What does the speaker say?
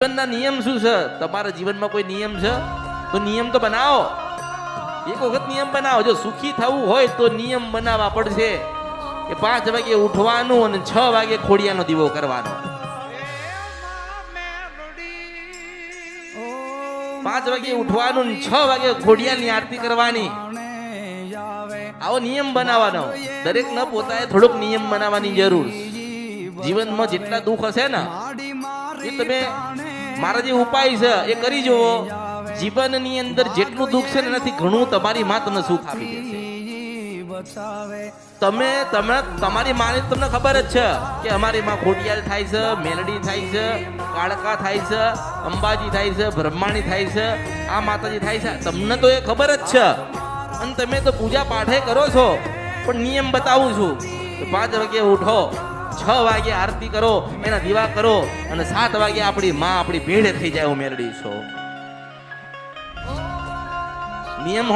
જીવનના નિયમ શું છે? તમારા જીવનમાં કોઈ નિયમ છે તો નિયમ તો બનાવો. એક વખત નિયમ બનાવો. જો સુખી થવું હોય તો નિયમ બનાવવા પડશે કે 5 વાગે ઉઠવાનું અને 6 વાગે ખોડિયાનો દીવો કરવાનો. 5 વાગે ઉઠવાનું અને 6 વાગે ખોડિયાની આરતી કરવાની. આવો નિયમ બનાવવાનો. દરેક ન પોતાએ થોડોક નિયમ બનાવવાની જરૂર. જીવનમાં જેટલા દુઃખ હશે ને એ તમે મારા જે ઉપાય છે એ કરી જુઓ. જીવનની અંદર જેટલું દુઃખ છે ને એનાથી ઘણું તમારી માં તમને સુખ આપી દેશે. તમે તમારી માને તમને ખબર જ છે કે અમારી માં ખોડિયાલ થાય છે, મેલડી થાય છે, કાળકા થાય છે, અંબાજી થાય છે, બ્રહ્માણી થાય છે, આ માતાજી થાય છે. તમને તો એ ખબર જ છે અને તમે તો પૂજા પાઠે કરો છો. પણ નિયમ બતાવું છું. 5 વાગે ઉઠો, 6 વાગે આરતી કરો, એના દીવા કરો અને 7 વાગે આપણી માં આપણી ભેડે થઈ જાય. હું મેરડી છું. નિયમ